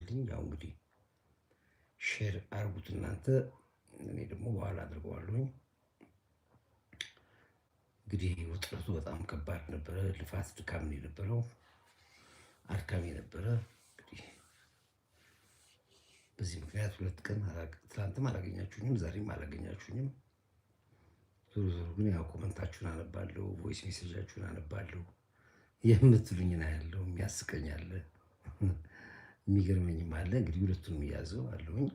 ይስጥልኝ። ያው እንግዲህ ሼር አርጉት እናንተ፣ እኔ ደግሞ በኋላ አድርገዋለሁኝ። እንግዲህ ውጥረቱ በጣም ከባድ ነበረ። ልፋት ድካም ነው የነበረው፣ አድካሚ ነበረ። እንግዲህ በዚህ ምክንያት 2 ቀን ትላንትም አላገኛችሁኝም፣ ዛሬም አላገኛችሁኝም። ዞሮ ዞሮ ግን ያው ኮመንታችሁን አነባለሁ፣ ቮይስ ሜሴጃችሁን አነባለሁ፣ የምትሉኝን አያለሁ። የሚያስቀኝ አለ፣ የሚገርመኝም አለ። እንግዲህ ሁለቱንም እያዘው አለሁኝ።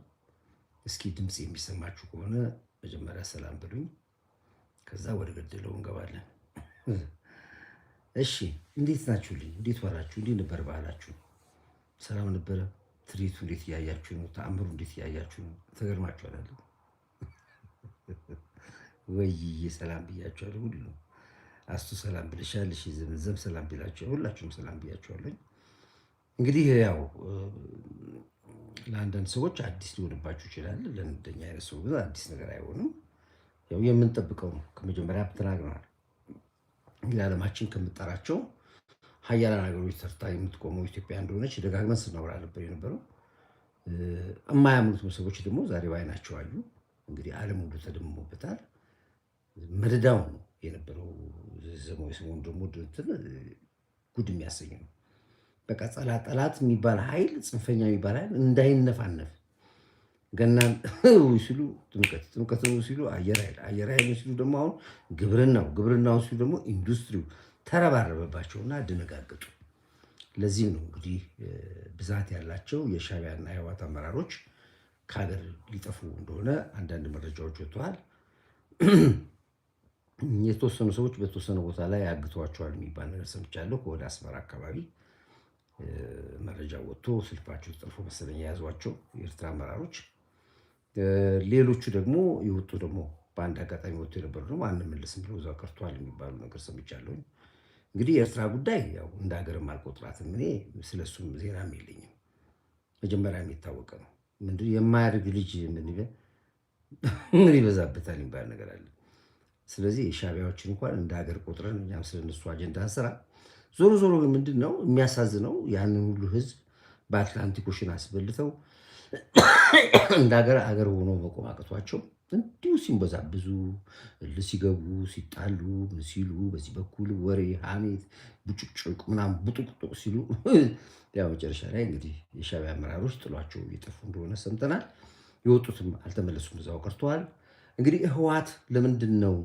እስኪ ድምፅ የሚሰማችሁ ከሆነ መጀመሪያ ሰላም ብሉኝ፣ ከዛ ወደ ገደለው እንገባለን። እሺ፣ እንዴት ናችሁልኝ? እንዴት ዋላችሁ? እንዴት ነበር ባህላችሁ? ሰላም ነበረ? ትርኢቱ እንዴት እያያችሁ ነው? ተአምሩ እንዴት እያያችሁ ነው? ተገርማችኋል አይደል? ወይዬ ሰላም ብያችኋለሁ። ሁሉ አስቱ ሰላም ብልሻል። እሺ፣ ዘምዘም ሰላም ብላችሁ፣ ሁላችሁም ሰላም ብያችኋለሁ። እንግዲህ ያው ለአንዳንድ ሰዎች አዲስ ሊሆንባችሁ ይችላል። ለእንደኛ አይነት ሰው ግን አዲስ ነገር አይሆንም። ያው የምንጠብቀው ነው። ከመጀመሪያ ተናግረናል። እንግዲህ ዓለማችን ከምጠራቸው ሀያላን ሀገሮች ተርታ የምትቆመው ኢትዮጵያ እንደሆነች ደጋግመን ስናወራ ነበር የነበረው። የማያምኑት ሰዎች ደግሞ ዛሬ ባይናቸው አዩ። እንግዲህ ዓለም ሁሉ ተደምሞበታል። መደዳው ነው የነበረው። ሰሞኑን ደግሞ ጉድ የሚያሰኝ ነው። በቃ ጠላት የሚባል ኃይል፣ ጽንፈኛ የሚባል ኃይል እንዳይነፋነፍ ገናን ሲሉ ጥምቀት ሲሉ አየር ኃይል ሲሉ ደግሞ አሁን ግብርናው ሲሉ ደግሞ ኢንዱስትሪው ተረባረበባቸውና ደነጋገጡ። ለዚህም ነው እንግዲህ ብዛት ያላቸው የሻዕቢያና የህወሓት አመራሮች ከሀገር ሊጠፉ እንደሆነ አንዳንድ መረጃዎች ወጥተዋል። የተወሰኑ ሰዎች በተወሰነ ቦታ ላይ አግተዋቸዋል የሚባል ነገር ሰምቻለሁ። ከወደ አስመራ አካባቢ መረጃ ወጥቶ ስልፋቸው ተጠልፎ መሰለኝ የያዟቸው የኤርትራ አመራሮች። ሌሎቹ ደግሞ የወጡ ደግሞ በአንድ አጋጣሚ ወጥቶ የነበሩ ደግሞ አንመለስም ብለው እዛው ቀርቷል የሚባሉ ነገር ሰምቻለሁ። እንግዲህ የኤርትራ ጉዳይ ያው እንደ ሀገርም አልቆጥራትም። እኔ ስለሱም ዜናም የለኝም። መጀመሪያ የሚታወቀ ነው። ምንድን የማያድግ ልጅ ምን ይበዛበታል የሚባል ነገር አለ። ስለዚህ የሻዕቢያዎችን እንኳን እንደ ሀገር ቆጥረን እኛም ስለነሱ አጀንዳ እንሰራ። ዞሮ ዞሮ ግን ምንድን ነው የሚያሳዝነው? ያንን ሁሉ ህዝብ በአትላንቲክ ኦሽን አስበልተው እንደ ሀገር ሆኖ መቆም አቅቷቸው እንዲሁ ሲንበዛብዙ ሲገቡ ሲጣሉ ሲሉ በዚህ በኩል ወሬ ሐሜት ቡጭቅጭቅ ምናምን ቡጡቅጡቅ ሲሉ ያው መጨረሻ ላይ እንግዲህ የሻዕቢያ አመራሮች ጥሏቸው እየጠፉ እንደሆነ ሰምተናል። የወጡትም አልተመለሱም፣ እዛው ቀርተዋል። እንግዲህ ህወሓት ለምንድን ነው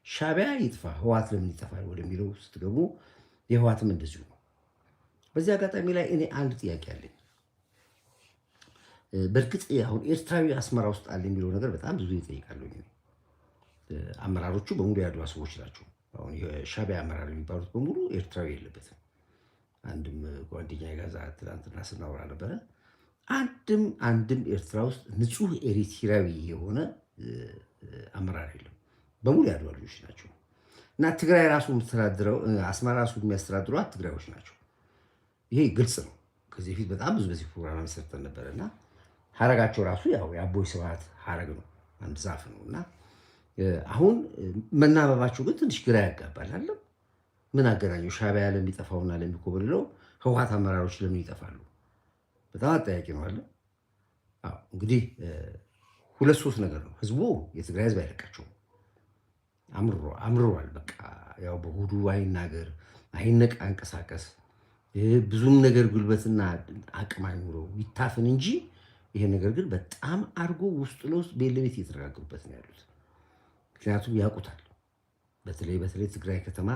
ሻዕቢያ ይጥፋ ህወሓት ለምን ይጠፋል ወደሚለው ስትገቡ የህወሓትም እንደዚሁ ነው። በዚህ አጋጣሚ ላይ እኔ አንድ ጥያቄ አለኝ። በእርግጥ አሁን ኤርትራዊ አስመራ ውስጥ አለ የሚለው ነገር በጣም ብዙ ይጠይቃሉ። አመራሮቹ በሙሉ ያድዋ ሰዎች ናቸው። አሁን የሻዕቢያ አመራር የሚባሉት በሙሉ ኤርትራዊ የለበትም። አንድም ጓደኛ ጋዛ ትናንትና ስናወራ ነበረ። አንድም ኤርትራ ውስጥ ንጹህ ኤሪትራዊ የሆነ አመራር የለም። በሙሉ ያድዋ ልጆች ናቸው። እና ትግራይ ራሱ የምትተዳድረው አስመራ ራሱ የሚያስተዳድሯት ትግራዮች ናቸው። ይሄ ግልጽ ነው። ከዚህ በፊት በጣም ብዙ በዚህ ፕሮግራም ሰርተን ነበረና ሀረጋቸው ራሱ ያው የአቦይ ስብሃት ሀረግ ነው፣ አንድ ዛፍ ነው። እና አሁን መናበባቸው ግን ትንሽ ግራ ያጋባል። አለ ምን አገናኘው? ሻዕቢያ ለሚጠፋውና ለሚኮበልለው ህወሓት አመራሮች ለምን ይጠፋሉ? በጣም አጠያቂ ነው። አለ እንግዲህ 2-3 ነገር ነው። ህዝቡ የትግራይ ህዝብ አይለቃቸውም። አምርሯል። በቃ ያው በሆዱ አይናገር አይነቅ አንቀሳቀስ ብዙም ነገር ጉልበትና አቅም አይኖረው ይታፈን እንጂ ይሄ ነገር ግን በጣም አድርጎ ውስጥ ለውስጥ ቤት ለቤት እየተረጋገሩበት ነው ያሉት። ምክንያቱም ያውቁታል። በተለይ ትግራይ ከተማ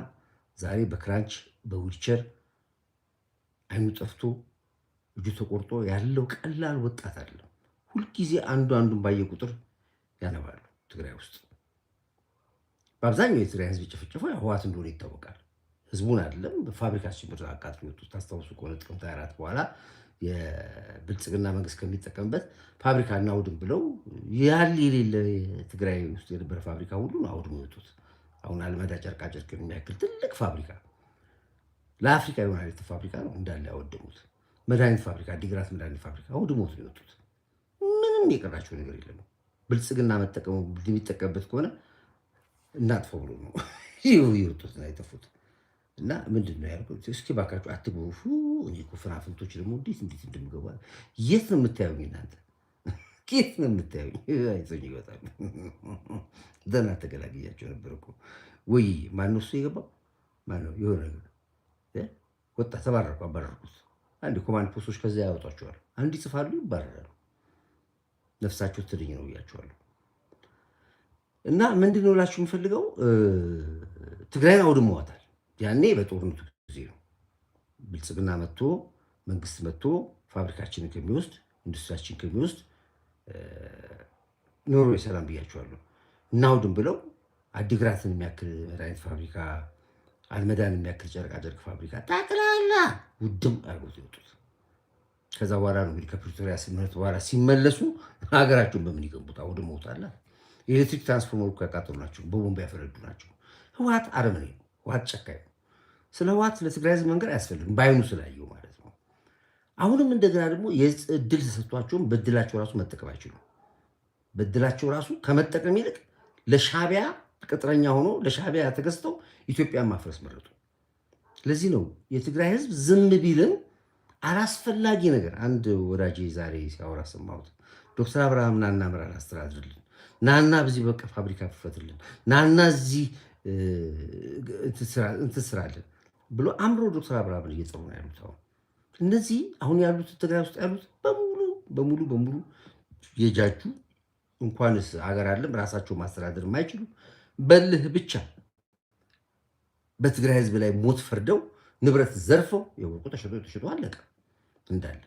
ዛሬ በክራንች በዊልቸር አይኑ ጠፍቶ እጁ ተቆርጦ ያለው ቀላል ወጣት አይደለም። ሁልጊዜ አንዱን ባየ ቁጥር ያነባሉ። ትግራይ ውስጥ በአብዛኛው የትግራይ ህዝብ ጨፈጨፈው ህወሓት እንደሆነ ይታወቃል። ህዝቡን አይደለም በፋብሪካ ጭምር አቃጥሎ የወጡት ታስታውሱ ከሆነ ጥቅምት 24 በኋላ የብልጽግና መንግስት ከሚጠቀምበት ፋብሪካ እናውድም ብለው ያል የሌለ ትግራይ ውስጥ የነበረ ፋብሪካ ሁሉ አውድሞ የወጡት። አሁን አልመዳ ጨርቃጨርቅ የሚያክል ትልቅ ፋብሪካ ለአፍሪካ የሆነ ፋብሪካ ነው እንዳለ ያወደሙት። መድኃኒት ፋብሪካ ዲግራት መድኃኒት ፋብሪካ አውድሞት ነው የወጡት። ምንም የቀራቸው ነገር የለም። ብልጽግና መጠቀሙ የሚጠቀምበት ከሆነ እናጥፈው ብሎ ነው ይወጡት እና የጠፉት። እና ምንድን ነው ያልኩት? እስኪ ባካችሁ አትግቡ። እኔ እኮ ፍራፍንቶች ደግሞ እንዴት እንደምገባ የት ነው የምታዩኝ እናንተ? የት ነው የምታዩኝ? አይዞኝ ይወጣል። ደህና ተገላግያቸው ነበር እኮ። ወይ ማነው እሱ የገባው? ማነው የሆነ ወጣ፣ ተባረርኩ፣ አባረርኩት። አንድ ኮማንድ ፖስቶች ከዚያ ያወጧቸዋል። አንድ ይጽፋሉ፣ ይባረራሉ። ነፍሳቸው ትድኝ ነው ብያቸዋለሁ። እና ምንድን ነው እላችሁ የምፈልገው ትግራይን አውድመዋታል። ያኔ በጦርነቱ ጊዜ ነው ብልጽግና መጥቶ መንግስት መጥቶ ፋብሪካችንን ከሚወስድ ኢንዱስትሪያችን ከሚወስድ ኖሮ የሰላም ብያቸዋለሁ። እናውድም ብለው አዲግራትን የሚያክል መድኃኒት ፋብሪካ፣ አልመዳን የሚያክል ጨርቃጨርቅ ፋብሪካ ጠቅላላ ውድም አድርጎት የወጡት። ከዛ በኋላ ነው እንግዲህ ከፕሪቶሪያ ስምምነት በኋላ ሲመለሱ ሀገራቸውን በምን ይገንቡት? አውድመውታል። የኤሌክትሪክ ትራንስፎርመሩ ያቃጠሉ ናቸው፣ በቦምብ ያፈረዱ ናቸው። ህወሓት አረመኔ ነው። ህወሓት ጨካኝ ነው። ስለ ህወሓት ለትግራይ ህዝብ መንገር አያስፈልግም፣ በአይኑ ስላየው ማለት ነው። አሁንም እንደገና ደግሞ የእድል ተሰጥቷቸውም በእድላቸው ራሱ መጠቀም አይችሉም። በእድላቸው ራሱ ከመጠቀም ይልቅ ለሻቢያ ቅጥረኛ ሆኖ ለሻቢያ ተገዝተው ኢትዮጵያን ማፍረስ መረጡ። ለዚህ ነው የትግራይ ህዝብ ዝም ቢልም አላስፈላጊ ነገር። አንድ ወዳጄ ዛሬ ሲያወራ ሰማሁት። ዶክተር አብርሃም ናና ምራን አስተዳድርልን፣ ናና በዚህ በቃ ፋብሪካ ፍፈትልን፣ ናና እዚህ እንትስራለን ብሎ አምሮ ዶክተር አብርሃምን እየጠሩ ነው ያሉት። አሁን እነዚህ አሁን ያሉት ትግራይ ውስጥ ያሉት በሙሉ የጃጁ እንኳንስ አገር አለም ራሳቸው ማስተዳደር የማይችሉ በልህ ብቻ በትግራይ ህዝብ ላይ ሞት ፈርደው ንብረት ዘርፈው የወርቁ ተሸጦ አለቀ እንዳለ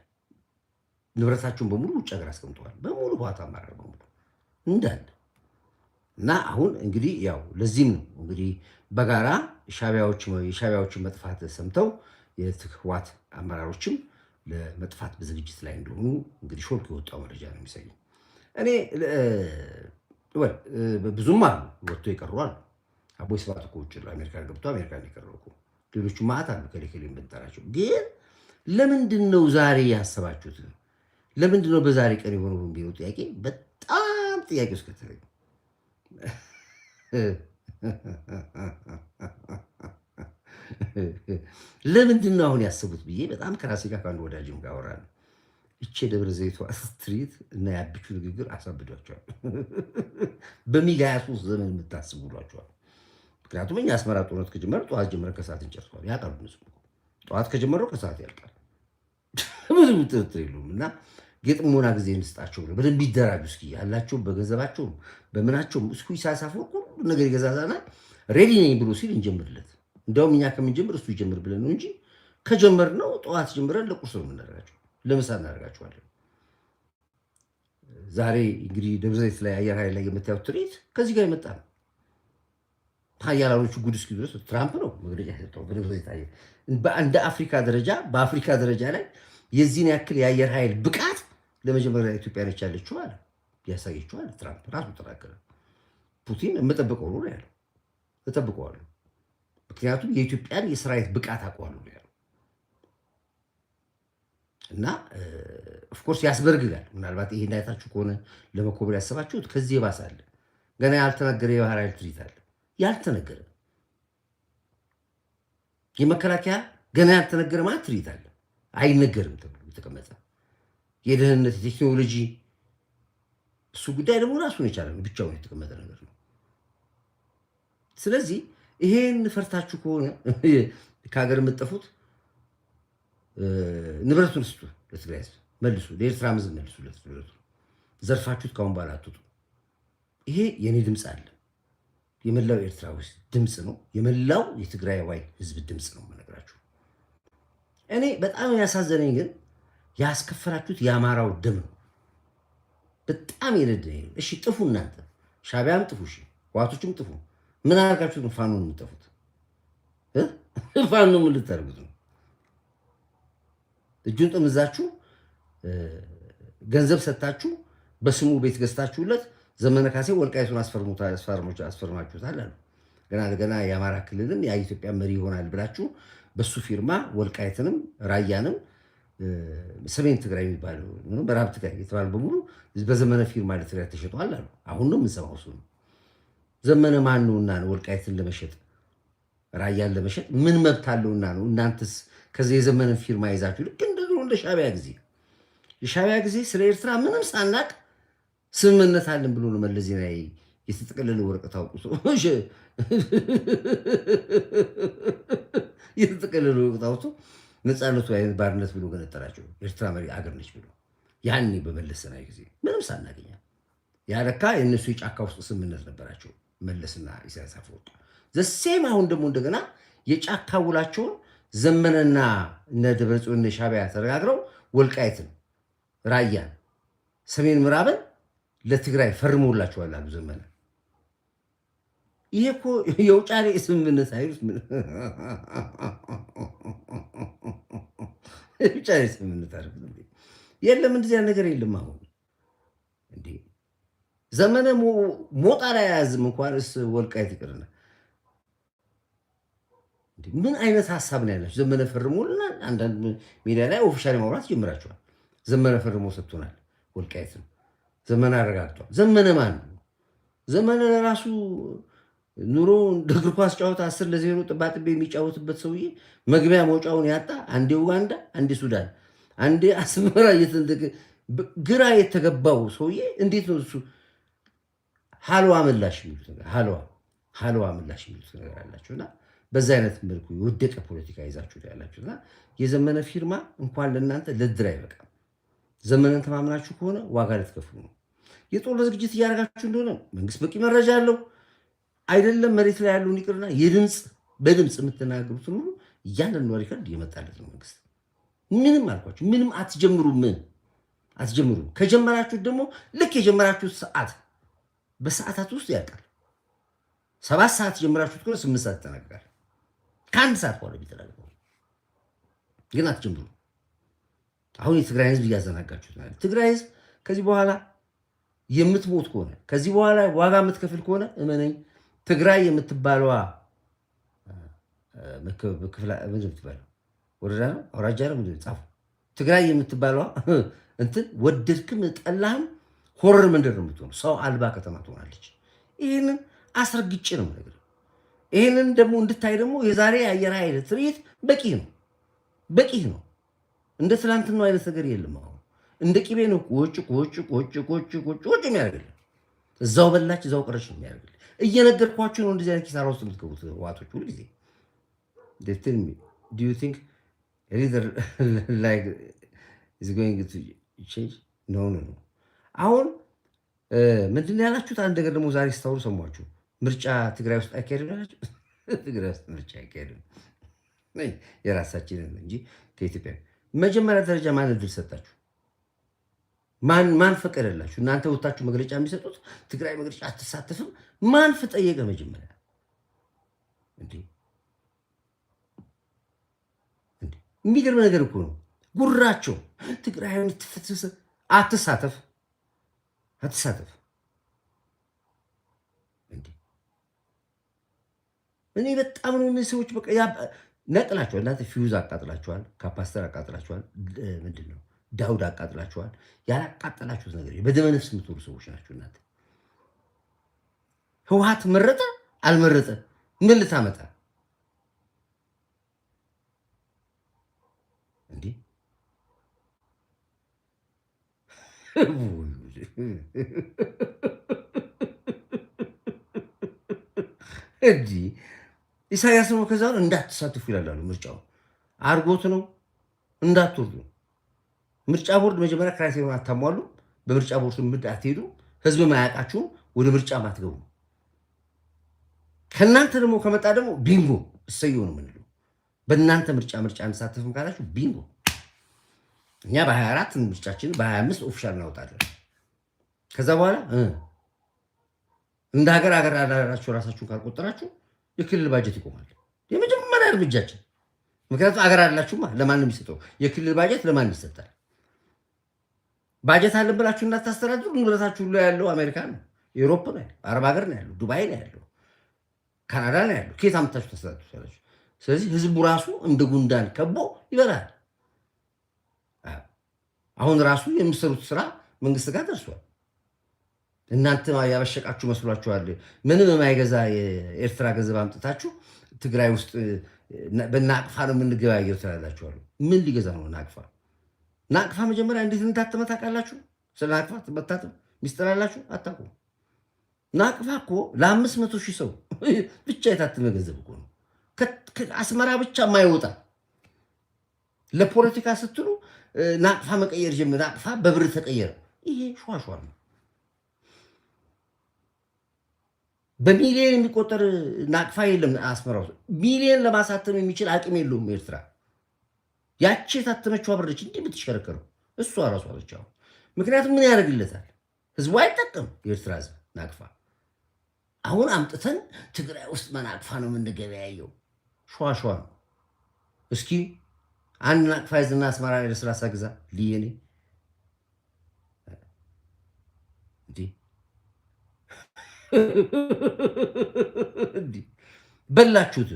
ንብረታቸውን በሙሉ ውጭ ሀገር አስቀምጠዋል። በሙሉ ህወሓት አመራር በሙሉ እንዳለ እና አሁን እንግዲህ ያው ለዚህም ነው እንግዲህ በጋራ የሻቢያዎችን መጥፋት ሰምተው የህወሓት አመራሮችም ለመጥፋት በዝግጅት ላይ እንደሆኑ እንግዲህ ሾልክ የወጣው መረጃ ነው የሚያሳየው። እኔ ብዙም አሉ ወጥቶ የቀሩ አሉ። አቦይ ስብሃት እኮ ውጭ አሜሪካን ገብቶ አሜሪካን የቀረው እኮ ሌሎቹ ማት አሉ። ከሌከሌ የምንጠራቸው ግን ለምንድን ነው ዛሬ ያሰባችሁት? ለምንድን ነው በዛሬ ቀን የሆነው የሚለው ጥያቄ በጣም ጥያቄ ውስጥ ከተለኝ ለምንድን ነው አሁን ያሰቡት ብዬ በጣም ከራሴ ጋር ከአንድ ወዳጅም ጋር አወራለሁ። እቼ ደብረ ዘይቷ ስትሪት እና ያብቹ ንግግር አሳብዷቸዋል። በሚግ 23 ዘመን የምታስቡ ብሏቸዋል። ምክንያቱም እኛ አስመራ ጦርነት ከጀመረ ጠዋት ጀመረ ከሰዓት እንጨርሰዋል። ያውቃሉ እነሱ ጠዋት ከጀመረው ከሰዓት ያልቃል። ብዙም ጥርጥር የለውም። እና የጥሞና ጊዜ እንስጣቸው ብለው በደንብ ይደራጁ እስኪ ያላቸው በገንዘባቸውም በምናቸውም እስኩ ኢሳያስ አፈወርቂ ሁሉ ነገር ይገዛዛናል ሬዲ ነኝ ብሎ ሲል እንጀምርለት። እንደውም እኛ ከምንጀምር እሱ ይጀምር ብለን ነው እንጂ ከጀመርነው ጠዋት ጀምረን ለቁርስ ነው የምናደርጋቸው፣ ለምሳ እናደርጋቸዋለን። ዛሬ እንግዲህ ደብረ ዘይት ላይ አየር ኃይል ላይ የምታዩት ትርኢት ከዚህ ጋር የመጣ ነው። ሀያላኖቹ ጉድ እስኪ ድረስ ትራምፕ ነው መግለጫ የሰጠው በደብረ ዘይት አየር እንደ አፍሪካ ደረጃ በአፍሪካ ደረጃ ላይ የዚህን ያክል የአየር ኃይል ብቃት ለመጀመሪያ ኢትዮጵያ ነች ያለችው አለ ያሳየችው አለ ትራምፕ ራሱ ተናገረ። ፑቲን የምጠብቀው ነው ያለው፣ እጠብቀዋለሁ ምክንያቱም የኢትዮጵያን የሰራዊት ብቃት አውቀዋለሁ ነው ያለው። እና ኦፍኮርስ ያስበርግጋል። ምናልባት ይሄ እንዳይታችሁ ከሆነ ለመኮብለል ያሰባችሁት ከዚህ የባሰ ገና ያልተነገረ የባህር ኃይል ትርኢት አለ። ያልተነገረ የመከላከያ ገና ያልተነገረ ማለት ትርኢት አለ። አይነገርም ተብሎ የተቀመጠ የደህንነት የቴክኖሎጂ እሱ ጉዳይ ደግሞ ራሱን የቻለ ነው፣ ብቻውን የተቀመጠ ነገር ነው። ስለዚህ ይሄን ፈርታችሁ ከሆነ ከሀገር የምትጠፉት ንብረቱን ስጡ፣ ለትግራይ ህዝብ መልሱ፣ ለኤርትራ ህዝብ መልሱ። ንብረቱ ዘርፋችሁት ካሁን በኋላ አትውጡ። ይሄ የኔ ድምፅ አለ፣ የመላው ኤርትራ ውስጥ ድምፅ ነው፣ የመላው የትግራይ ዋይ ህዝብ ድምፅ ነው የምነግራችሁ። እኔ በጣም ያሳዘነኝ ግን ያስከፈላችሁት የአማራው ደም ነው። በጣም የነደኝ። እሺ ጥፉ፣ እናንተ ሻቢያም ጥፉ፣ እሺ ህወሓቶችም ጥፉ። ምን አድርጋችሁ ነው ፋኖን የምትጠፉት? ፋኖ ምን ልታደርጉት ነው? እጁን ጥምዛችሁ ገንዘብ ሰጥታችሁ በስሙ ቤት ገዝታችሁለት ዘመነ ካሴ ወልቃይቱን አስፈርማችሁታል አሉ። ገና የአማራ ክልልን የኢትዮጵያ መሪ ይሆናል ብላችሁ በሱ ፊርማ ወልቃይትንም ራያንም ሰሜን ትግራይ የሚባለው ምዕራብ ትግራይ የተባለ በሙሉ በዘመነ ፊርማ ለትግራይ ተሸጧል አሉ። አሁን ነው የምንሰማው። እሱ ነው ዘመነ ማን ነውና ወልቃይትን ለመሸጥ ራያን ለመሸጥ ምን መብት አለውና ነው? እናንተስ ከዚህ የዘመንን ፊርማ ይዛችሁ ልክ እንደ ሻዕቢያ ጊዜ የሻዕቢያ ጊዜ ስለ ኤርትራ ምንም ሳናቅ ስምምነት አለን ብሎ ነው መለስ ዜናዊ የተጠቀለለ ወረቀት አውጥቶ የተጠቀለለ ወረቀት አውጥቶ ነፃነቱ አይነት ባርነት ብሎ ገነጠላቸው። ኤርትራ መሪ አገር ነች ብሎ ያኔ በመለስ ዜናዊ ጊዜ ምንም ሳናገኛ ያለካ የእነሱ የጫካ ውስጥ ስምምነት ነበራቸው መለስና ኢሳያስ አፈወርቂ። ዘሴም አሁን ደግሞ እንደገና የጫካ ውላቸውን ዘመነና እነ ደብረጽዮን ሻዕቢያ ተነጋግረው ወልቃይትን፣ ራያን፣ ሰሜን ምዕራብን ለትግራይ ፈርሞላቸዋል አሉ ዘመነ። ይሄ እኮ የውጫሌ ስምምነት አይሉት ምን የውጫሌ ስምምነት አይደለም። የለም እንደዚህ ነገር የለም። አሁን እንዴ ዘመነ ሞጣ ላይ አያዝም እንኳንስ ወልቃይት ይቅርና ምን አይነት ሐሳብ ነው ያላችሁ? ዘመነ ፈርሞልና አንዳንድ ሚዲያ ላይ ኦፊሻሊ ማውራት ጀምራችኋል። ዘመነ ፈርሞ ሰጥቶናል ወልቃይትን። ዘመነ አረጋግጧል። ዘመነ ማን ነው? ዘመነ ራሱ ኑሮ እንደ እግር ኳስ ጨዋታ 10-0 ጥባጥቤ የሚጫወትበት ሰውዬ መግቢያ መውጫውን ያጣ፣ አንዴ ኡጋንዳ፣ አንዴ ሱዳን፣ አንዴ አስመራ ግራ የተገባው ሰውዬ እንዴት ነው እሱ ሀልዋ ምላሽ የሚሉት ነገር ሀልዋ ምላሽ የሚሉት ነገር አላችሁና በዛ አይነት መልኩ የወደቀ ፖለቲካ ይዛችሁ ያላችሁና የዘመነ ፊርማ እንኳን ለእናንተ ለድር አይበቃም። ዘመነን ተማምናችሁ ከሆነ ዋጋ ልትከፍሉ ነው። የጦር ዝግጅት እያደረጋችሁ እንደሆነ መንግስት በቂ መረጃ አለው። አይደለም መሬት ላይ ያለውን ይቅርና በድምፅ የምትናገሩትን ሁሉ እያንዳንዱ ሪከርድ እየመጣለት ነው መንግስት። ምንም አልኳችሁ፣ ምንም አትጀምሩ። ከጀመራችሁት ደግሞ ልክ የጀመራችሁት ሰዓት በሰዓታት ውስጥ ያልቃል። 7 ሰዓት ጀምራችሁት ከሆነ 8 ሰዓት ይጠናቀቃል። ከአንድ ሰዓት በኋላ ቢጠናቀቁ ግን አትጀምሩ። አሁን የትግራይ ህዝብ እያዘናጋችሁት ነው። ትግራይ ህዝብ ከዚህ በኋላ የምትሞት ከሆነ ከዚህ በኋላ ዋጋ የምትከፍል ከሆነ እመነኝ፣ ትግራይ የምትባለዋ ወረዳ ነው አውራጃ ነው ምንድን ጻፉ። ትግራይ የምትባለዋ እንትን ወደድክም ጠላህም ሆረር መንደር ነው የምትሆነው። ሰው አልባ ከተማ ትሆናለች። ይህንን አስረግጬ ነው ነገር። ይህንን ደግሞ እንድታይ ደግሞ የዛሬ የአየር ኃይል ትርኢት በቂ ነው። እንደ ትላንትናው አይነት ነገር የለም። አሁን እንደ ቂቤ ነው ቆጭ የሚያደርግልህ። እዛው በላች እዛው ቀረች ነው የሚያደርግልህ። እየነገርኳችሁ ነው። እንደዚህ አይነት ኪሳራ ውስጥ የምትገቡት ዋቶች ሁሉ ጊዜ do you think either like is going to change? No. አሁን ምንድን ነው ያላችሁት? አንድ ነገር ደግሞ ዛሬ ስታወሩ ሰማችሁ። ምርጫ ትግራይ ውስጥ አይካሄድም ያላችሁ። ትግራይ ውስጥ ምርጫ አይካሄድም የራሳችንን እንጂ ከኢትዮጵያ መጀመሪያ ደረጃ ማን እድል ሰጣችሁ? ማን ፈቀደላችሁ? እናንተ ወጣችሁ መግለጫ የሚሰጡት ትግራይ መግለጫ አትሳተፍም ማን ፈጠየቀ? መጀመሪያ የሚገርም ነገር እኮ ነው ጉራቸው። ትግራይ አትሳተፍ እኔ በጣም ነው እነዚህ ሰዎች በቃ ነቅላችኋል። እናንተ ፊውዝ አቃጥላችኋል፣ ካፓስተር አቃጥላችኋል፣ ምንድን ነው ዳውድ አቃጥላችኋል። ያላቃጠላችሁት ነገር በደመ ነፍስ የምትኖሩ ሰዎች ናችሁ እናንተ። ህወሓት መረጠ አልመረጠ ምን ልታመጣ እንዴ? እንዲህ ኢሳያስ ነው ከዛ እንዳትሳተፉ ይላሉ። ምርጫው አርጎት ነው እንዳትወርዱ። ምርጫ ቦርድ መጀመሪያ ክራይቴሪያውን አታሟሉ። በምርጫ ቦርድ ምድ አትሄዱ። ህዝብ ማያውቃችሁም ወደ ምርጫ ማትገቡ። ከእናንተ ደግሞ ከመጣ ደግሞ ቢንጎ እሰየው ነው የምንለው። በእናንተ ምርጫ አንሳተፍም ካላችሁ ቢንጎ። እኛ በ24 ምርጫችን በ25 ኦፊሻል እናወጣለን። ከዛ በኋላ እንደ ሀገር አዳራችሁ ራሳችሁን ካልቆጠራችሁ የክልል ባጀት ይቆማል። የመጀመሪያ እርምጃችን። ምክንያቱም አገር አላችሁማ። ለማን ነው የሚሰጠው? የክልል ባጀት ለማን ይሰጣል? ባጀት አለን ብላችሁ እንዳታስተዳድሩ። ንብረታችሁ ሁሉ ያለው አሜሪካ ነው፣ ዩሮፕ ነው፣ አረብ ሀገር ነው ያለው፣ ዱባይ ነው ያለው፣ ካናዳ ነው ያለው። ከየት አምጥታችሁ ታስተዳድሩታላችሁ? ስለዚህ ህዝቡ ራሱ እንደ ጉንዳን ከቦ ይበላል። አሁን ራሱ የምትሰሩት ስራ መንግስት ጋር ደርሷል። እናንተ ያበሸቃችሁ መስሏችኋል። ምንም የማይገዛ የኤርትራ ገንዘብ አምጥታችሁ ትግራይ ውስጥ በናቅፋ ነው የምንገበያየው ትላላችሁ አሉ። ምን ሊገዛ ነው ናቅፋ? ናቅፋ መጀመሪያ እንዴት እንዳተመ ታውቃላችሁ? ስለ ናቅፋ መታተም ሚስጥር አላችሁ? አታውቁም። ናቅፋ እኮ ለ500,000 ሰው ብቻ የታተመ ገንዘብ እኮ ነው። አስመራ ብቻ የማይወጣ ለፖለቲካ ስትሉ ናቅፋ መቀየር ጀምር። ናቅፋ በብር ተቀየረ። ይሄ ሸዋሸዋ ነው። በሚሊዮን የሚቆጠር ናቅፋ የለም አስመራ ውስጥ። ሚሊዮን ለማሳተም የሚችል አቅም የለውም ኤርትራ። ያቺ የታተመችው አብረች እንዲህ የምትሽከረከረው እሷ ራሷ አለች። ምክንያቱም ምን ያደርግለታል? ህዝቡ አይጠቀም። የኤርትራ ህዝብ ናቅፋ አሁን አምጥተን ትግራይ ውስጥ መናቅፋ ነው የምንገበያየው። ሸዋሸዋ ነው። እስኪ አንድ ናቅፋ ይዝና አስመራ ላይ ለስላሳ ግዛ ልየኔ እንዲህ በላችሁት፣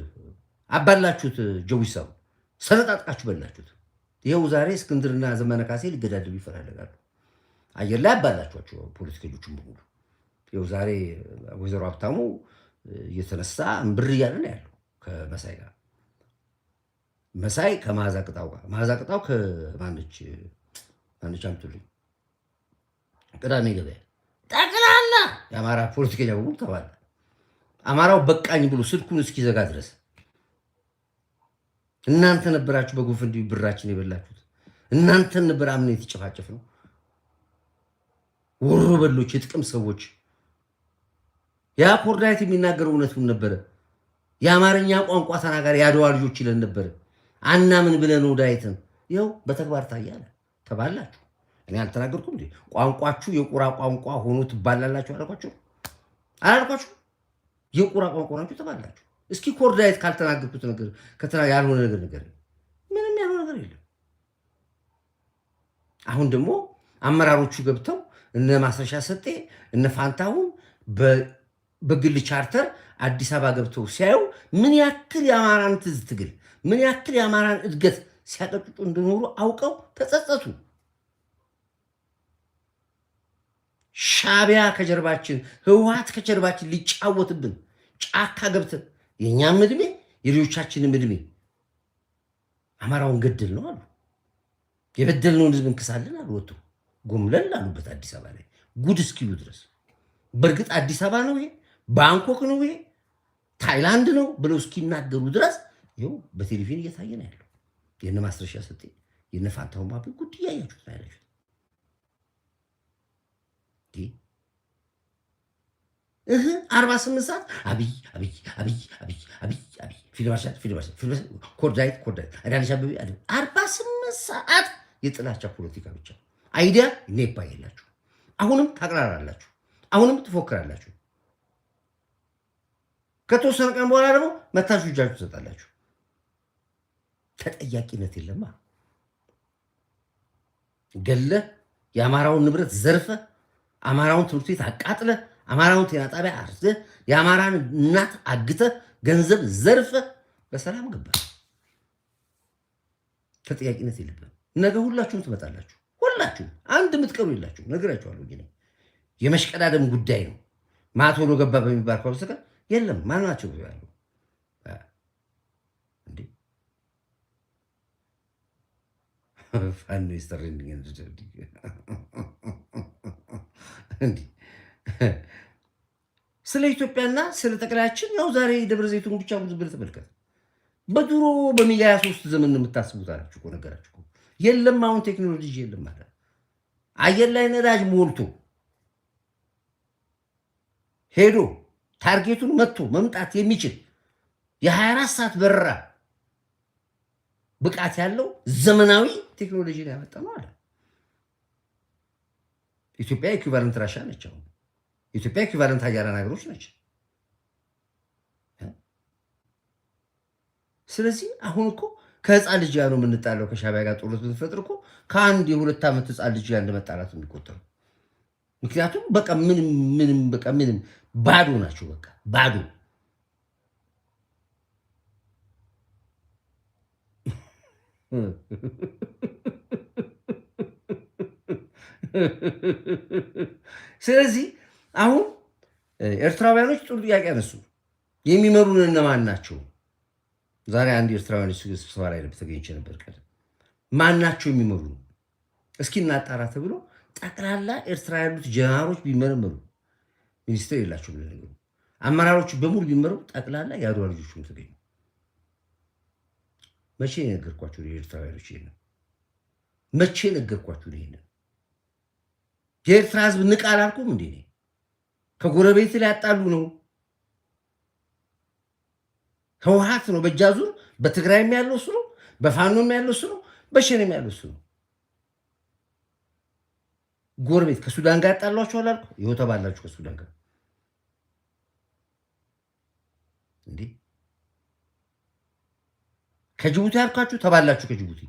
አባላችሁት። ጀዊሳው ሰነጣጥቃችሁ በላችሁት። ይኸው ዛሬ እስክንድርና ዘመነ ካሴ ሊገዳደሉ ይፈላለጋሉ። አየር ላይ አባላችኋቸው ፖለቲከኞቹም በሙሉ። ይኸው ዛሬ ወይዘሮ ሀብታሙ እየተነሳ እምብር እያለ ነው ያለው ከመሳይ ጋር። መሳይ ከመዓዛ ቅጣው ጋር፣ መዓዛ ቅጣው ከማነች አምጡልኝ ቅዳሜ ገበያ ጠቅላላ የአማራ ፖለቲከኛ በሙሉ ተባለ። አማራው በቃኝ ብሎ ስልኩን እስኪዘጋ ድረስ እናንተ ነበራችሁ በጉንፍንዲ ብራችን የበላችሁት። እናንተን ነበር አምነ የተጨፋጨፍ ነው። ወሮ በሎች፣ የጥቅም ሰዎች። ያ ኮርዳይት የሚናገረው እውነቱን ነበረ። የአማርኛ ቋንቋ ተናጋሪ የአድዋ ልጆች ይለን ነበረ። አናምን ብለን ነው ዳይትን። ይኸው በተግባር ታያለ። ተባላችሁ። እኔ አልተናገርኩም እንዴ? ቋንቋችሁ የቁራ ቋንቋ ሆኖ ትባላላችሁ አላልኳችሁ? የቁራ ቋንቋ ናችሁ ተባላችሁ። እስኪ ኮርዳይት ካልተናገርኩት ነገር ያልሆነ ነገር ምንም ያልሆነ ነገር የለም። አሁን ደግሞ አመራሮቹ ገብተው እነ ማስረሻ ሰጤ እነ ፋንታሁን በግል ቻርተር አዲስ አበባ ገብተው ሲያዩ ምን ያክል የአማራን ትግል ምን ያክል የአማራን እድገት ሲያቀጭጩ እንደኖሩ አውቀው ተጸጸቱ። ሻቢያ ከጀርባችን፣ ህወሓት ከጀርባችን ሊጫወትብን ጫካ ገብተን የእኛም እድሜ የልጆቻችንም እድሜ አማራውን ገድል ነው አሉ። የበደልነውን ህዝብ እንክሳለን አሉ። ወጡ ጎምለል አሉበት አዲስ አበባ ላይ ጉድ እስኪሉ ድረስ። በእርግጥ አዲስ አበባ ነው ይሄ? ባንኮክ ነው ይሄ? ታይላንድ ነው ብለው እስኪናገሩ ድረስ ይኸው በቴሌቪዥን እየታየ ነው ያለው። የነ ማስረሻ ሰጤ የነ ፋንታሁን ባቢ ጉድ እያያችሁት ነው ያላችሁት። 48 ሰዓት አብይ ፊልማሻት ኮርዳይት አዳነች አቤቤ 48 ሰዓት የጥላቻ ፖለቲካ ብቻ። አይዲያ ኔፓ የላችሁ። አሁንም ታቅራራላችሁ፣ አሁንም ትፎክራላችሁ። ከተወሰነ ቀን በኋላ ደግሞ መታችሁ እጃችሁ ትሰጣላችሁ። ተጠያቂነት የለማ። ገለ የአማራውን ንብረት ዘርፈ፣ አማራውን ትምህርት ቤት አቃጥለ፣ አማራውን ጤና ጣቢያ አርዘ፣ የአማራን እናት አግተ፣ ገንዘብ ዘርፈ በሰላም ገባ። ተጠያቂነት የለብንም። ነገ ሁላችሁም ትመጣላችሁ። ሁላችሁም አንድ የምትቀሩ የላችሁ። ነግራችኋለሁ። ግን የመሽቀዳደም ጉዳይ ነው። ማቶሎ ገባ በሚባል በስተቀር የለም። ማናቸው ያሉ እንዴ ፋኖ ይስተርልኝ እንዴ ስለ ኢትዮጵያና ስለ ጠቅላያችን ያው ዛሬ ደብረ ዘይቱን ብቻ ብዙ ብር ተመልከት። በድሮ በሚሊያ 3 ዘመን የምታስቡት አላችሁ እኮ ነገራችሁ እኮ የለም። አሁን ቴክኖሎጂ የለም ማለት አየር ላይ ነዳጅ ሞልቶ ሄዶ ታርጌቱን መጥቶ መምጣት የሚችል የ24 ሰዓት በረራ ብቃት ያለው ዘመናዊ ቴክኖሎጂ ላይ ያመጣ ነው አለ። ኢትዮጵያ ኢኩቫለንት ራሻ ነች። አሁን ኢትዮጵያ ኢኩቫለንት ሀያላን ሀገሮች ነች። ስለዚህ አሁን እኮ ከህፃን ልጅ ጋር ነው የምንጣለው። ከሻቢያ ጋር ጦርነት ብትፈጥር እኮ ከአንድ የ2 ዓመት ህፃን ልጅ ጋር እንደመጣላት የሚቆጠሩ። ምክንያቱም በቃ ምንም ባዶ ናቸው። በቃ ባዶ ስለዚህ አሁን ኤርትራውያኖች ጥሩ ጥያቄ አነሱ። የሚመሩን እነማን ናቸው? ዛሬ አንድ ኤርትራውያን ስብሰባ ላይ ተገኝቼ ነበር። ቀደም ማናቸው የሚመሩ እስኪ እናጣራ ተብሎ ጠቅላላ ኤርትራ ያሉት ጀነራሎች ቢመረመሩ ሚኒስትር የላቸውም ለነገሩ አመራሮች በሙሉ ቢመሩ ጠቅላላ የአድዋ ልጆችም ተገኙ። መቼ ነገርኳችሁ የኤርትራውያኖች? ይሄን መቼ ነገርኳችሁ? ይሄን የኤርትራ ህዝብ ንቃ አላልኩም እንዴ? ከጎረቤት ላይ ያጣሉ ነው። ህወሓት ነው በእጃዙር በትግራይም ያለው እሱ ነው፣ በፋኖም ያለው እሱ ነው፣ በሸኔም ያለው እሱ ነው። ጎረቤት ከሱዳን ጋር ያጣሏቸው አላልኩ? ይኸው ተባላችሁ ከሱዳን ጋር እንዴ። ከጅቡቲ ያልኳችሁ ተባላችሁ ከጅቡቲ።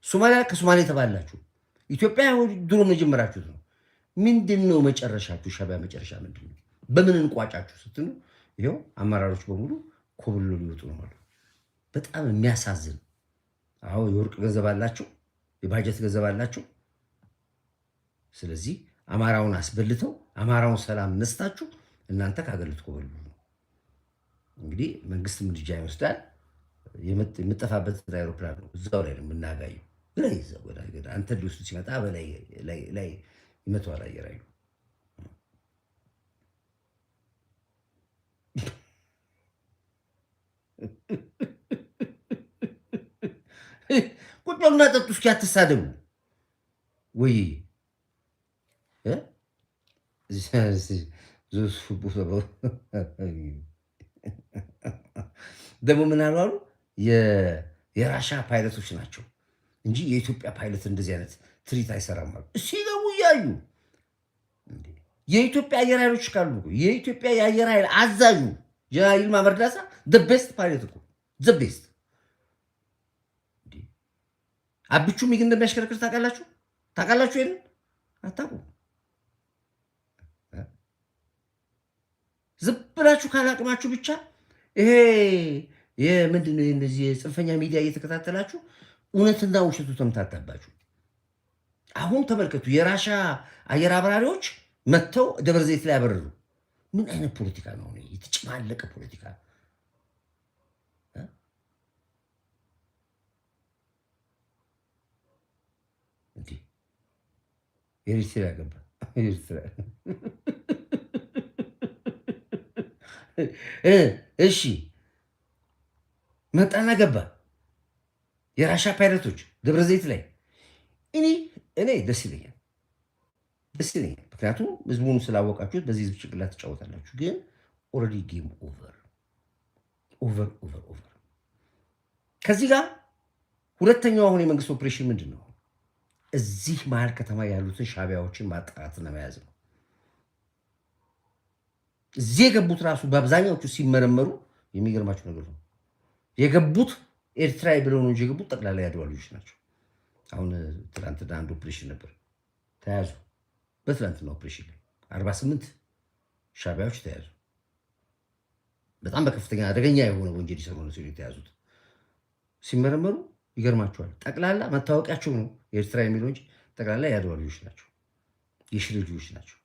ሶማሊያ ከሶማሌ ተባላችሁ። ኢትዮጵያ ድሮ መጀመራችሁት ነው። ምንድን ነው መጨረሻችሁ? ሻዕቢያ መጨረሻ ምንድን ነው? በምን እንቋጫችሁ ስትሉ ይኸው አመራሮች በሙሉ ኮብሎ ሊወጡ ነው ማለት። በጣም የሚያሳዝን። አዎ የወርቅ ገንዘብ አላቸው፣ የባጀት ገንዘብ አላቸው። ስለዚህ አማራውን አስበልተው አማራውን ሰላም ነስታችሁ እናንተ ካገር ልትኮበሉ ነው። እንግዲህ መንግስት ምርጫ ይወስዳል። የምጠፋበት አይሮፕላን ነው እዛው ላይ ነው የምናጋየው። ላይ እዛው ወደ አንተ ሊወስድ ሲመጣ በላይ ላይ ይመታዋል አየር ኃይሉ። ቁጭ ብሉና ጠጡ እስኪ፣ አትሳደቡ ወይ ደግሞ ምን አሉ አሉ የራሻ ፓይለቶች ናቸው እንጂ የኢትዮጵያ ፓይለት እንደዚህ አይነት ትርኢት አይሰራም አሉ። ሲገቡ እያዩ የኢትዮጵያ አየር ኃይሎች ካሉ የኢትዮጵያ የአየር ኃይል አዛዡ ጀነራል ይልማ መርዳሳ ቤስት ፓይለት እኮ ቤስት። አብቹ ሚግ እንደሚያሽከረክር ታውቃላችሁ? ታውቃላችሁ? ይሄን አታውቁም? ዝም ብላችሁ ካላቅማችሁ ብቻ ይሄ የምንድን ነው እንደዚህ የጽንፈኛ ሚዲያ እየተከታተላችሁ እውነትና ውሸቱ ተምታታባችሁ። አሁን ተመልከቱ፣ የራሻ አየር አብራሪዎች መጥተው ደብረ ዘይት ላይ ያበረሩ። ምን አይነት ፖለቲካ ነው? የተጨማለቀ ፖለቲካ። እንዴ ኤሪትሪያ ገባ። እሺ መጣና ገባ። የራሻ ፓይለቶች ደብረ ዘይት ላይ እኔ ደስ ይለኛል። ምክንያቱም ህዝቡን ስላወቃችሁት በዚህ ህዝብ ጭንቅላት ትጫወታላችሁ። ግን ኦልሬዲ ጌም ኦቨር። ከዚህ ጋር ሁለተኛው አሁን የመንግስት ኦፕሬሽን ምንድን ነው? እዚህ መሀል ከተማ ያሉትን ሻዕቢያዎችን ማጣራትና መያዝ ነው። እዚህ የገቡት ራሱ በአብዛኛዎቹ ሲመረመሩ የሚገርማቸው ነገር ነው። የገቡት ኤርትራዊ ብለው ነው እንጂ የገቡት ጠቅላላ ያድዋ ልጆች ናቸው። አሁን ትናንትና አንድ ኦፕሬሽን ነበር፣ ተያዙ። በትናንትና ኦፕሬሽን ላይ 48 ሻዕቢያዎች ተያዙ። በጣም በከፍተኛ አደገኛ የሆነ ወንጀል ይሰሩ ነው ሲሉ የተያዙት። ሲመረመሩ ይገርማቸዋል። ጠቅላላ መታወቂያቸው ነው የኤርትራ የሚለው እንጂ ጠቅላላ ያድዋ ልጆች ናቸው፣ የሽሬ ልጆች ናቸው።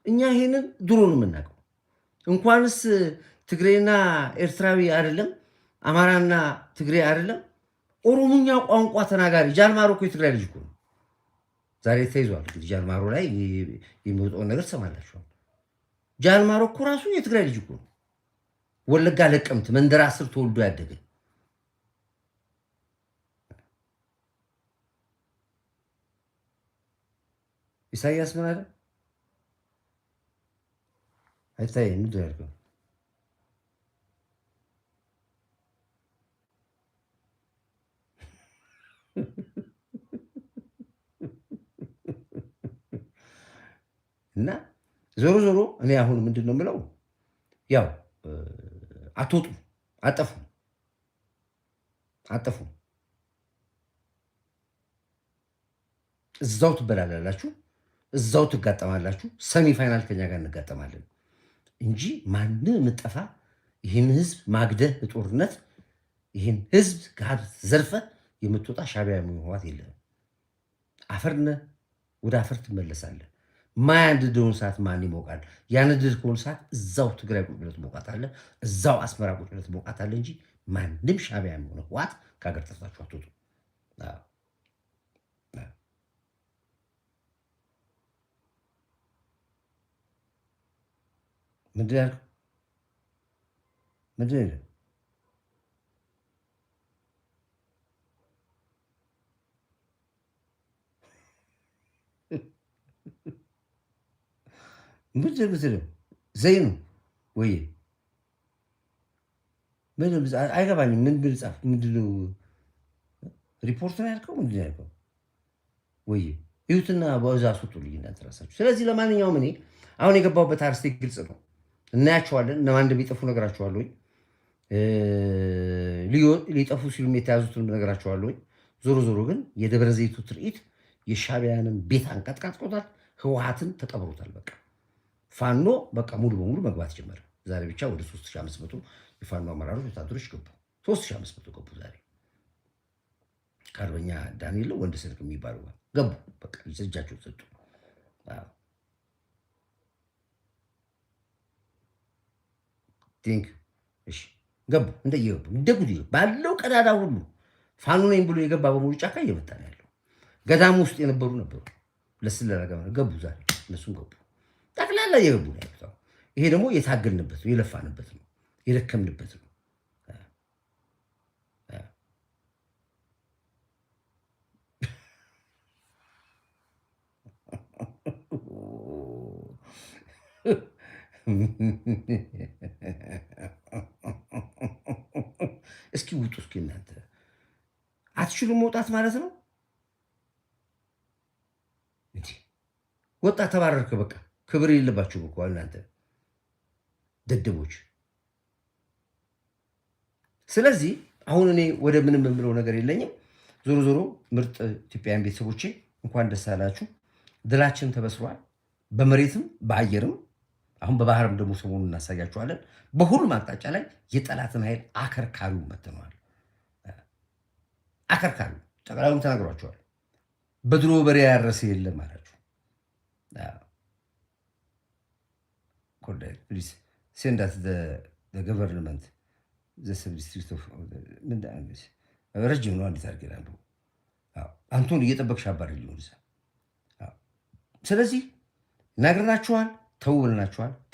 እኛ ይሄንን ድሮ ነው የምናውቀው። እንኳንስ ትግሬና ኤርትራዊ አይደለም፣ አማራና ትግሬ አይደለም፣ ኦሮሞኛ ቋንቋ ተናጋሪ ጃልማሮ እኮ የትግራይ ልጅ እኮ ነው። ዛሬ ተይዟል። እንግዲህ ጃልማሮ ላይ የሚወጣውን ነገር ትሰማላችኋል። ጃልማሮ እኮ ራሱ የትግራይ ልጅ እኮ ነው። ወለጋ ለቀምት መንደር 10 ተወልዶ ያደገ ኢሳያስ ምን አለ? አይታየም። ምንድን ነው ያልከው? እና ዞሮ ዞሮ እኔ አሁን ምንድን ነው የምለው፣ ያው አትወጡ፣ አጠፉ፣ እዛው ትበላላላችሁ፣ እዛው ትጋጠማላችሁ። ሰሚ ፋይናል ከኛ ጋር እንጋጠማለን እንጂ ማንም የምጠፋ ይህን ህዝብ ማግደህ ጦርነት ይህን ህዝብ ጋር ዘርፈ የምትወጣ ሻዕቢያ ህወሓት የለም። አፈርነ ወደ አፈር ትመለሳለህ። ማያንድደውን ሰዓት ማን ይሞቃል? ያንድድከውን ሰዓት እዛው ትግራይ ቁጭ ብለህ ትሞቃታለህ፣ እዛው አስመራ ቁጭ ብለህ ትሞቃታለህ እንጂ ማንም ሻዕቢያ የሚሆነ ህወሓት ከሀገር ጠፍታችሁ አትወጡም። ምንድን ያልከው? ምንድን ነው? ምንድን ምትለው? ዘይኑ ወይ ምንም አይገባኝም። ምን ብልጻፍ ምንድነው? ሪፖርት ነው ያልከው? ምንድን ያልከው? ወይ ይሁትና በዛ አስወጡልኝ እናንተ ራሳችሁ። ስለዚህ ለማንኛውም እኔ አሁን የገባሁበት አርስቴ ግልጽ ነው። እናያቸዋለን። እነማን እንደሚጠፉ ነገራቸዋለሁኝ። ሊጠፉ ሲሉም የተያዙትን ነገራቸዋለሁኝ። ዞሮ ዞሮ ግን የደብረ ዘይቱ ትርኢት የሻዕቢያንን ቤት አንቀጥቃጥቆታል። ህወሓትን ተቀብሮታል። በቃ ፋኖ በቃ ሙሉ በሙሉ መግባት ጀመረ። ዛሬ ብቻ ወደ 3500 የፋኖ አመራሮች ወታደሮች ገቡ። 3500 ገቡ ዛሬ ከአርበኛ ዳንኤል ወንድ ስልክ የሚባሉ ገቡ። በቃ እጃቸው ሰጡ። ቲንክ እሺ ገቡ። እንደየገቡ እንደጉድ ባለው ቀዳዳ ሁሉ ፋኖ ነኝ ብሎ የገባ በሙሉ ጫካ እየመጣ ነው ያለው። ገዳም ውስጥ የነበሩ ነበሩ ለስለላ ገቡ። ዛሬ እነሱም ገቡ። ጠቅላላ እየገቡ ነው ያሉት። ይሄ ደግሞ የታገልንበት ነው፣ የለፋንበት ነው፣ የደከምንበት ነው። እስኪ ውጡ። እስኪ እናንተ አትችሉም መውጣት ማለት ነው። ወጣ ተባረርከ። በቃ ክብር የሌለባችሁ እኮ እናንተ ደደቦች። ስለዚህ አሁን እኔ ወደ ምንም የምለው ነገር የለኝም። ዞሮ ዞሮ ምርጥ ኢትዮጵያውያን ቤተሰቦቼ እንኳን ደስ አላችሁ። ድላችን ተበስሯል፣ በመሬትም በአየርም። አሁን በባህርም ደግሞ ሰሞኑን እናሳያችኋለን። በሁሉም አቅጣጫ ላይ የጠላትን ኃይል አከርካሪው መትነዋል። አከርካሪው ጠቅላዩም ተናግሯቸዋል። በድሮ በሬ ያረሰ የለም አላችሁ። ፕሊዝ ሴንድ ዳት ገቨርንመንት ረጅም ነው። እንዴት አድርጌ ላሉ አንቶን እየጠበቅሽ አባሪ ሊሆን። ስለዚህ ነግረናችኋል። ተው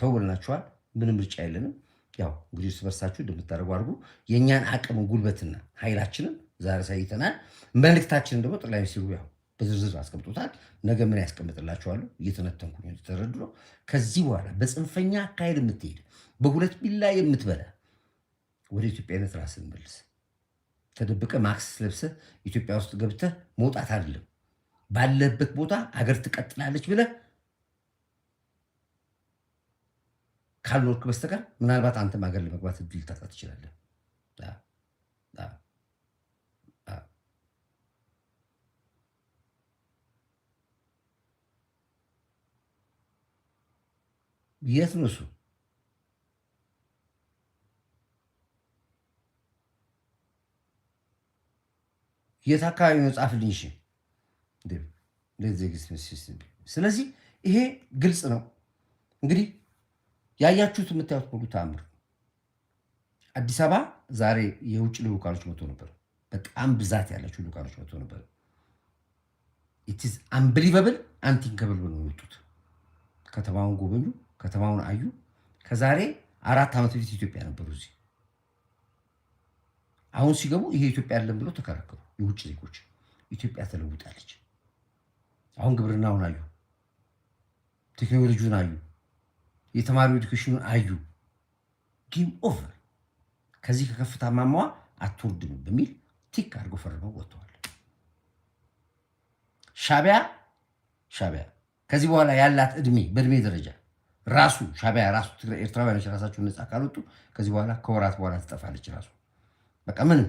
ብለናችኋል። ምንም ምርጫ የለንም። ያው እንግዲህ እርስ በርሳችሁ እንደምታደርጉ አድርጉ። የእኛን አቅም ጉልበትና ኃይላችንን ዛሬ ሳይተናል። መልእክታችንን ደግሞ ጠቅላይ ሚኒስትሩ ያው በዝርዝር አስቀምጦታል። ነገ ምን ያስቀምጥላችኋለሁ እየተነተንኩ ተረድሎ ከዚህ በኋላ በጽንፈኛ አካሄድ የምትሄድ በሁለት ቢላ የምትበላ ወደ ኢትዮጵያዊነት ራስን መልስ። ተደብቀ ማክስ ለብሰህ ኢትዮጵያ ውስጥ ገብተህ መውጣት አይደለም። ባለህበት ቦታ አገር ትቀጥላለች ብለህ ካልኖርክ በስተቀር ምናልባት አንተም ሀገር ለመግባት እድል ልታጣ ትችላለህ። የት ነው እሱ? የት አካባቢ ነው? ጻፍልኝ። ስለዚህ ይሄ ግልጽ ነው እንግዲህ ያያችሁት የምታዩት ሙሉ ተአምር። አዲስ አበባ ዛሬ የውጭ ልዑካኖች መጥቶ ነበር። በጣም ብዛት ያላቸው ልዑካኖች መጥቶ ነበር። ኢትስ አንብሊቨብል አንቲንከብል ብለው የወጡት ከተማውን ጎበኙ፣ ከተማውን አዩ። ከዛሬ 4 ዓመት በፊት ኢትዮጵያ ነበሩ እዚህ። አሁን ሲገቡ ይሄ ኢትዮጵያ አይደለም ብለው ተከራከሩ። የውጭ ዜጎች ኢትዮጵያ ተለውጣለች። አሁን ግብርናውን አዩ፣ ቴክኖሎጂውን አዩ፣ የተማሪው ኤዱኬሽኑን አዩ። ጌም ኦቨር። ከዚህ ከከፍታ ማማዋ አትወርድም በሚል ቲክ አድርጎ ፈርመው ወጥተዋል። ሻዕቢያ ከዚህ በኋላ ያላት እድሜ በእድሜ ደረጃ ራሱ ሻዕቢያ ራሱ ኤርትራውያኖች ራሳቸውን ነፃ ካልወጡ ከዚህ በኋላ ከወራት በኋላ ትጠፋለች። ራሱ በቃ ምንም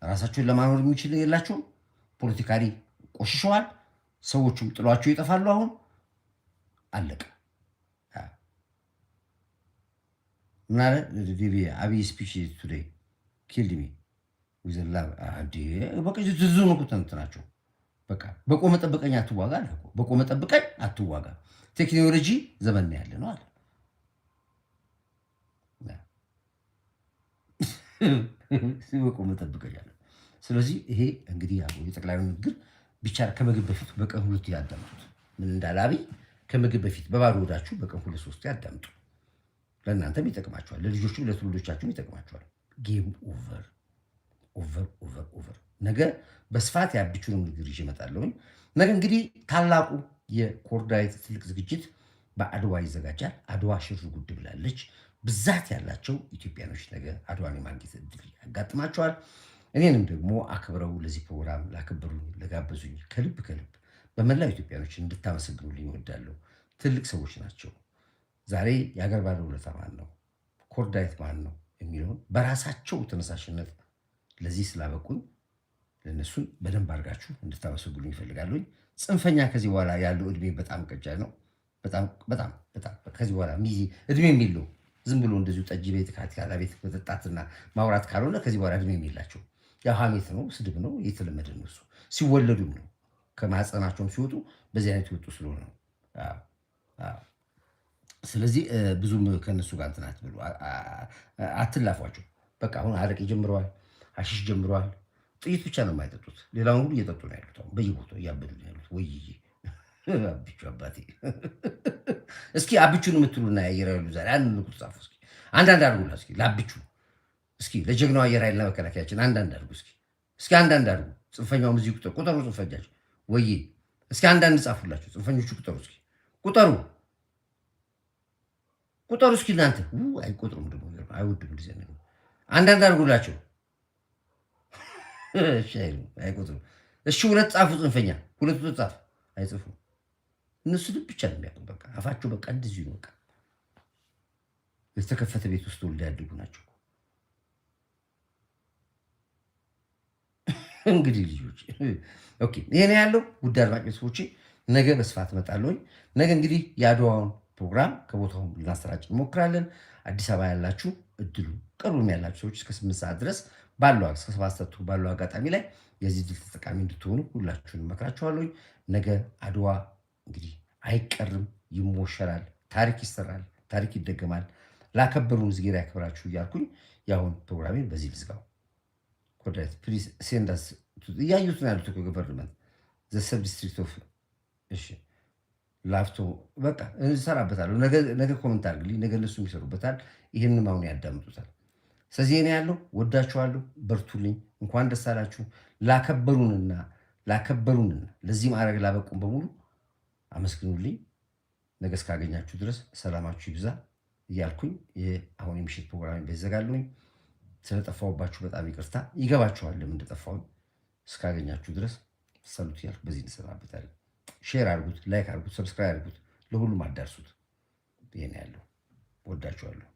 ራሳቸውን ለማኖር የሚችል የላቸውም። ፖለቲካሊ ቆሽሸዋል። ሰዎቹም ጥሏቸው ይጠፋሉ። አሁን አለቀ። ምናለ አብይ ስፒች ቱዴይ ኪልድ ሚ በቃ ትዙ ነው ናቸው። በቃ በቆመ ጠብቀኝ አትዋጋ አለ እኮ። በቆመ ጠብቀኝ አትዋጋ፣ ቴክኖሎጂ ዘመን ያለ ነው አለ። በቆመ ጠብቀኝ አለ። ስለዚህ ይሄ እንግዲህ የጠቅላዩ ንግግር ቢቻል ከምግብ በፊት በቀን 2 ያዳምጡት። ምን እንዳለ አብይ ከምግብ በፊት በባዶ ሆዳችሁ በቀን 2-3 ያዳምጡ። ለእናንተም ይጠቅማችኋል፣ ለልጆችም ለትውልዶቻችሁም ይጠቅማችኋል። ጌም ኦቨር ኦቨር ኦቨር ኦቨር። ነገ በስፋት የአብቹንም ንግግር ይዤ እመጣለሁኝ። ነገ እንግዲህ ታላቁ የኮርዳይት ትልቅ ዝግጅት በአድዋ ይዘጋጃል። አድዋ ሽር ጉድ ብላለች። ብዛት ያላቸው ኢትዮጵያኖች ነገ አድዋን የማግኘት እድል ያጋጥማቸዋል። እኔንም ደግሞ አክብረው ለዚህ ፕሮግራም ላከበሩኝ፣ ለጋበዙኝ ከልብ ከልብ በመላው ኢትዮጵያኖችን እንድታመሰግኑልኝ እወዳለሁ። ትልቅ ሰዎች ናቸው። ዛሬ የአገር ባለውለታ ማን ነው፣ ኮርዳይት ማን ነው የሚለውን በራሳቸው ተነሳሽነት ለዚህ ስላበቁኝ ለእነሱን በደንብ አድርጋችሁ እንድታመሰግኑኝ ይፈልጋሉኝ። ጽንፈኛ ከዚህ በኋላ ያለው እድሜ በጣም ቀጫይ ነው። በጣም በጣም በጣም ከዚህ በኋላ እድሜ የሚለው ዝም ብሎ እንደዚሁ ጠጅ ቤት ካቲካላ ቤት መጠጣትና ማውራት ካልሆነ ከዚህ በኋላ እድሜ የሚላቸው ያው ሀሜት ነው፣ ስድብ ነው፣ የተለመደ ነው። እሱ ሲወለዱም ነው ከማህፀናቸውም ሲወጡ በዚህ አይነት ይወጡ ስለሆነ ነው። ስለዚህ ብዙም ከነሱ ጋር እንትን አትበሉ፣ አትላፏቸው። በቃ አሁን አረቄ ጀምረዋል፣ ሀሺሽ ጀምረዋል። ጥይት ብቻ ነው የማይጠጡት፣ ሌላውን ሁሉ እየጠጡ ነው ያሉት። አሁን በየቦታው እያበዱ ነው ያሉት። ወይዬ አብቹ አባቴ። እስኪ አብቹን የምትሉና የአየር ኃይሉ ዛሬ አንድ ንቁ ጻፉ። እስኪ አንዳንድ አድርጉላ። እስኪ ለአብቹ፣ እስኪ ለጀግናው አየር ኃይልና መከላከያችን አንዳንድ አድርጉ። እስኪ አንዳንድ አድርጉ። ጽንፈኛውም እዚህ ቁጠሩ፣ ጽንፈኛቸው ወይዬ። እስኪ አንዳንድ ጻፉላቸው። ጽንፈኞቹ ቁጠሩ፣ እስኪ ቁጠሩ፣ ቁጠሩ። እስኪ እናንተ አይቆጥሩም፣ ደግሞ አይወዱም እንደዚህ ነው። አንዳንድ አድርጉላቸው። እሺ አይቆጥሩም። እሺ ሁለት ጻፉ። ጽንፈኛ ሁለት ጻፉ። አይጽፉም። እነሱ ልብ ብቻ ነው የሚያውቁ። በቃ አፋቸው በቃ እንደዚሁ ነው። በቃ የተከፈተ ቤት ውስጥ ወልደ ያደጉ ናቸው። እንግዲህ ልጆች ኦኬ፣ ይሄን ያለው ውድ አድማጭ ቤተሰቦቼ፣ ነገ በስፋት እመጣለሁኝ። ነገ እንግዲህ የአድዋውን ፕሮግራም ከቦታው ልናሰራጭ እንሞክራለን። አዲስ አበባ ያላችሁ እድሉ ቅርቡም ያላችሁ ሰዎች እስከ 8 ሰዓት ድረስ ባለው እስከ 7 ሰዓት ባለው አጋጣሚ ላይ የዚህ ድል ተጠቃሚ እንድትሆኑ ሁላችሁን እመክራችኋለሁ። ነገ አድዋ እንግዲህ አይቀርም፣ ይሞሸራል፣ ታሪክ ይሰራል፣ ታሪክ ይደገማል። ላከበሩን ዝጌራ ያክብራችሁ እያልኩኝ የአሁን ፕሮግራሜን በዚህ ልዝጋው። ኮርዳይት ፕሊዝ ሴንዳስ እያዩት ነው ያሉት ገቨርንመንት ዘ ሰብ ዲስትሪክት ኦፍ እሺ ላፍቶ በቃ እንሰራበታለሁ። ነገ ኮመንት አድርግልኝ። ነገ እነሱ ይሰሩበታል። ይህንም አሁን ያዳምጡታል። ስለዚህ እኔ ያለው ወዳችኋለሁ፣ በርቱልኝ። እንኳን ደስ አላችሁ። ላከበሩንና ለዚህ ማዕረግ ላበቁን በሙሉ አመስግኑልኝ። ነገ እስካገኛችሁ ድረስ ሰላማችሁ ይብዛ እያልኩኝ አሁን የምሽት ፕሮግራም በይዘጋለሁኝ። ስለጠፋሁባችሁ በጣም ይቅርታ። ይገባችኋል ለምን እንደጠፋሁኝ። እስካገኛችሁ ድረስ ሰሉት እያልኩ በዚህ እንሰናበታለን። ሼር አድርጉት፣ ላይክ አድርጉት፣ ሰብስክራይብ አድርጉት፣ ለሁሉም አዳርሱት። ይሄን ያለው ወዳችኋለሁ።